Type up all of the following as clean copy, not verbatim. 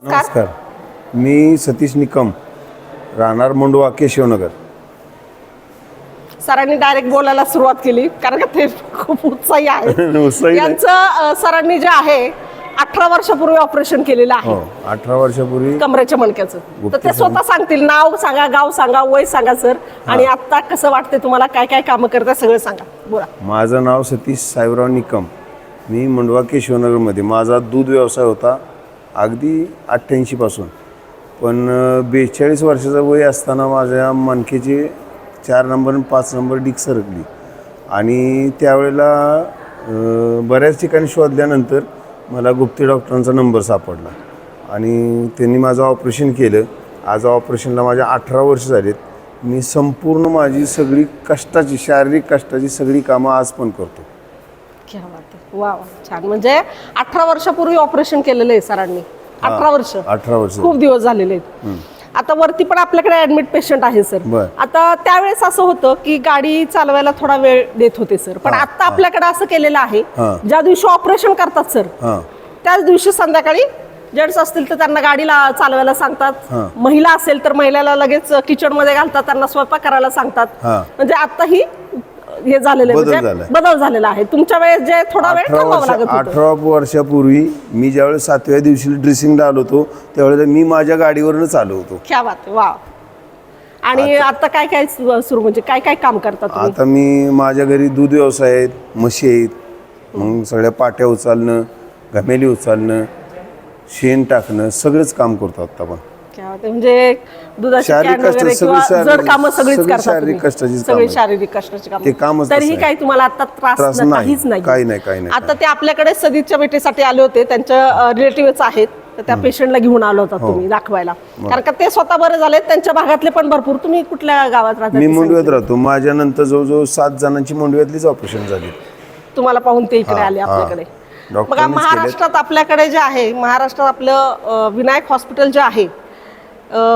नमस्कार. मी सतीश निकम, राहणार मुंडवा, केशवनगर. सरांनी डायरेक्ट बोलायला सुरुवात केली कारण का ते खूप उत्साही आहे. उत्साही नाही. यांचं सरांनी जे आहे 18 वर्षापूर्वी ऑपरेशन केलेलं आहे. हो, 18 वर्षापूर्वी कमरेच्या मणक्याचं. तर ते स्वतः सांगतील, नाव सांगा, गाव सांगा, वय सांगा सर, आणि आता कसं वाटते तुम्हाला, काय काय कामं करता सगळं सांगा. बोला. माझं नाव सतीश साहेबराव निकम. मी मुंडवा, केशवनगरमध्ये. माझा दूध व्यवसाय होता अगदी 88 पासून. पण 42 वर्षाचं वय असताना माझ्या मणकेची 4 नंबर आणि 5 नंबर डिक सरकली, आणि त्यावेळेला बऱ्याच ठिकाणी शोधल्यानंतर मला गुप्ते डॉक्टरांचा नंबर सापडला आणि त्यांनी माझं ऑपरेशन केलं. आज ऑपरेशनला माझ्या 18 वर्ष झालीत. मी संपूर्ण माझी सगळी कष्टाची, शारीरिक कष्टाची सगळी कामं आज पण करतो. क्या बात आहे. वा वा, छान. म्हणजे 18 वर्षापूर्वी ऑपरेशन केलेलं आहे सरांनी. 18 वर्ष. 18 वर्ष खूप दिवस झालेले आहेत. आता वरती पण आपल्याकडे ऍडमिट पेशंट आहे सर. बर. आता त्यावेळेस असं होतं की गाडी चालवायला थोडा वेळ देत होते सर, पण आता आपल्याकडे असं केलेलं आहे, ज्या दिवशी ऑपरेशन करतात सर त्याच दिवशी संध्याकाळी जेंट्स असतील तर त्यांना गाडीला चालवायला सांगतात, महिला असेल तर महिलाला लगेच किचन मध्ये घालतात, त्यांना स्वयंपाक करायला सांगतात. म्हणजे आता ही हे झालेलं आहे, म्हणजे बदल झालेला आहे. तुमच्या वेळेस जे थोडा वेळ थांबावं लागत होतं. 18 वर्षापूर्वी मी ज्यावेळेस 7व्या दिवशी ड्रेसिंगला आलो होतो त्यावेळेला मी माझ्या गाडीवरच आलो होतो. क्या बात आहे. वा. आणि आता काय काय सुरू, म्हणजे काय काय काम करतात तुम्ही? आता मी माझ्या घरी दूध व्यवसाय आहेत, म्हशी आहेत, मग सगळ्या पाट्या उचलणं, घमेली उचलणं, शेण टाकणं, सगळंच काम करतो आता पण. क्या बात आहे. म्हणजे दुधाची शारीरिक कॅन वगैरे कष्ट, किंवा सगळी जड कामं सगळीच सगळी करतात शारीरिक तुम्ही. कष्टाचीच सगळी कामं आहेत. शारीरिक कष्टाची ते कामं. कामच तरीही तसं आहे. काही तुम्हाला आता त्रास त्रास काहीच नाही. काही नाही. आता ते आपल्याकडे सदिच्छा भेटीसाठी आले होते, त्यांच्या रिलेटिव्हच आहेत, तर त्या पेशंटला घेऊन आलो होता तुम्ही दाखवायला, कारण का ते स्वतः बरे झाले. त्यांच्या भागातले पण भरपूर. तुम्ही कुठल्या गावात राहता? मी मुंडव्यात राहतो. माझ्यानंतर जवळजवळ 7 जणांची मुंडव्यातलीच ऑपरेशन झाली. तुम्हाला पाहून ते इकडे आले आपल्याकडे. बघा, महाराष्ट्रात आपल्याकडे जे आहे, महाराष्ट्रात आपलं विनायक हॉस्पिटल जे आहे,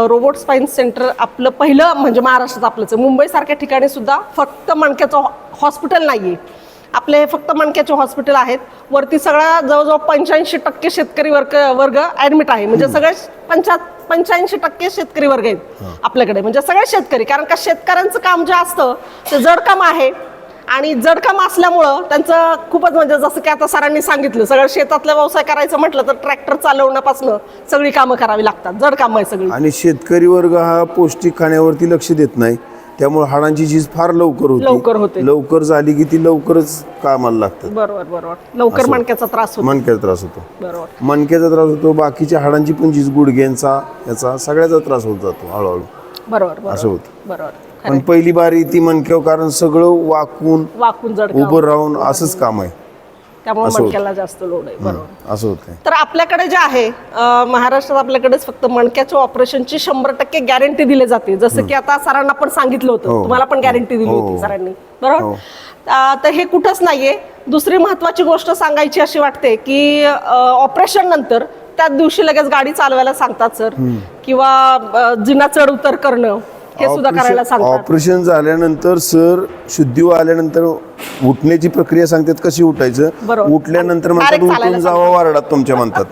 रोबोट स्पाइन सेंटर आपलं पहिलं म्हणजे महाराष्ट्रात आपलंच. मुंबई सारख्या ठिकाणी सुद्धा फक्त मणक्याचं हॉस्पिटल नाहीये. आपले हे फक्त मणक्याचे हॉस्पिटल आहेत. वरती सगळा जवळजवळ 85% शेतकरी वर्ग ऍडमिट आहे. म्हणजे सगळे 85% शेतकरी वर्ग आहेत आपल्याकडे, म्हणजे सगळे शेतकरी. कारण का शेतकऱ्यांचं काम जे असतं ते जड काम आहे, आणि जड काम असल्यामुळं त्यांचं खूपच, म्हणजे जसं की आता सरांनी सांगितलं, सगळं शेतातला व्यवसाय करायचं म्हटलं तर ट्रॅक्टर चालवण्यापासून सगळी कामं करावी लागतात, जड कामं आहे सगळी. आणि शेतकरी वर्ग हा पौष्टिक खाण्यावरती लक्ष देत नाही, त्यामुळे हाडांची झीज फार लवकर होते. लवकर झाली की ती लवकरच कामाला लागतात. बरोबर. लवकर मणक्याचा त्रास होतो. मणक्याचा त्रास होतो. बरोबर. मणक्याचा त्रास होतो, बाकीच्या हाडांची पण झीज, गुडघ्यांचा, याचा सगळ्याचा त्रास होत जातो हळूहळू. बरोबर. असं होतं. बरोबर. पण पहिली बारी ती मणक्यावर, कारण सगळं वाकून जड उभं राहून असंच काम आहे, त्यामुळे मणक्याला जास्त लोड आहे. बरोबर. असं होतंय. तर आपल्याकडे जे आहे महाराष्ट्रात आपल्याकडेच फक्त मणक्याच्या ऑपरेशनची 100% गॅरंटी दिली जाते. जसं की आता सरांना पण सांगितलं होतं, तुम्हाला पण गॅरंटी दिली होती सरांनी, बरोबर. तर हे कुठंच नाहीये. दुसरी महत्वाची गोष्ट सांगायची अशी वाटते की ऑपरेशन नंतर त्याच दिवशी लगेच गाडी चालवायला सांगतात सर, किंवा जिना चढ उतर करणं हे सुद्धा करायला सांगतात. ऑपरेशन झाल्यानंतर सर शुद्धी आल्यानंतर उठण्याची प्रक्रिया सांगतात, कशी उठायचं. उठल्यानंतर म्हणतात उठून जावा वारडात तुमच्या म्हणतात.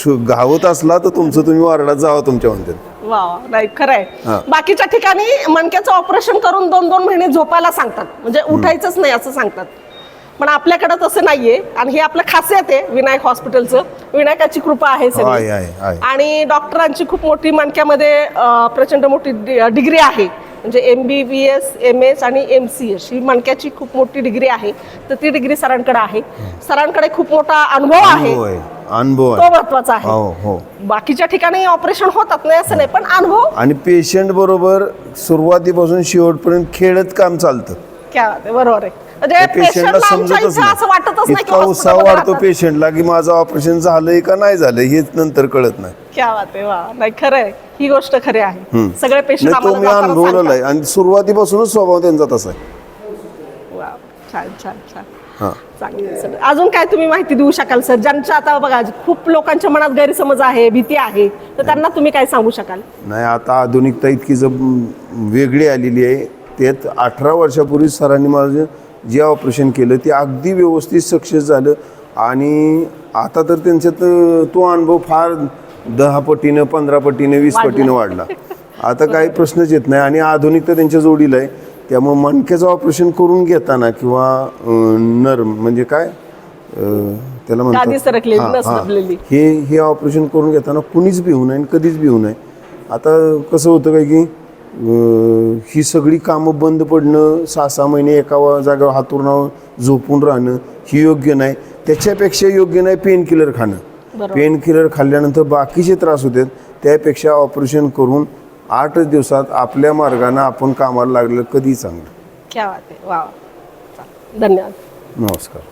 घावत असला तर तुम्ही वारडात जावा तुमच्या म्हणतात. वा, नाही खरंय. बाकीच्या ठिकाणी मणक्याचं ऑपरेशन करून 2-2 महिने झोपायला सांगतात, म्हणजे उठायचंच नाही असं सांगतात. पण आपल्याकडे तसं नाहीये, आणि हे आपलं खासियत आहे विनायक हॉस्पिटलचं. विनायकाची कृपा आहे सगळी, आणि डॉक्टरांची खूप मोठी मणक्यामध्ये प्रचंड मोठी डिग्री आहे. म्हणजे MBBS, MS आणि MCS ही मणक्याची खूप मोठी डिग्री आहे. तर ती डिग्री सरांकडे आहे. सरांकडे खूप मोठा अनुभव आहे, तो महत्वाचा आहे. बाकीच्या ठिकाणी ऑपरेशन होतात नाही असं नाही, पण अनुभव आणि पेशंट बरोबर सुरुवातीपासून शेवटपर्यंत खेळत काम चालतं. क्या बरोबर आहे. पेशंटला समजतच नाही, इतका उत्साह वाढतो पेशंटला की माझं ऑपरेशन झालंय का नाही झालंय हेच नंतर कळत नाही. क्या बात आहे. वा, नाही खरंय, ही गोष्ट खरी आहे. सगळे पेशंट तो मी अनुभवलेला आहे, आणि सुरुवातीपासूनच स्वभाव त्यांचा तसा आहे. छान. चांगली. अजून काय तुम्ही माहिती देऊ शकाल सर, ज्यांच्या आता बघा खूप लोकांच्या मनात गैरसमज आहे, भीती आहे, तर त्यांना तुम्ही काय सांगू शकाल? नाही, आता आधुनिकता इतकी वेगळी आलेली आहे. त्यात 18 वर्षापूर्वी सरांनी माझं जे ऑपरेशन केलं ते अगदी व्यवस्थित सक्सेस झालं, आणि आता तर त्यांच्यात तो अनुभव फार 10 पटीनं 15 पटीनं 20 पटीनं वाढला. आता काही प्रश्नच येत नाही आणि आधुनिकता त्यांच्या जोडीला आहे. त्यामुळे मणक्याचं ऑपरेशन करून घेताना किंवा नर्म म्हणजे काय त्याला गादी सरकलेली, म्हणतात नस दबलेली. हे ऑपरेशन करून घेताना कुणीच भिवू नये आणि कधीच भिवू नये. आता कसं होतं काय की ही सगळी कामं बंद पडणं, 6-6 महिने एका जागेवर हातरुणावर झोपून राहणं ही योग्य नाही. त्याच्यापेक्षा योग्य नाही पेन किलर खाणं. पेन किलर खाल्ल्यानंतर बाकीचे त्रास होतात. त्यापेक्षा ऑपरेशन करून 8 दिवसात आपल्या मार्गाने आपण कामाला लागलं कधी चांगलं. क्या बात आहे. वा, धन्यवाद. नमस्कार.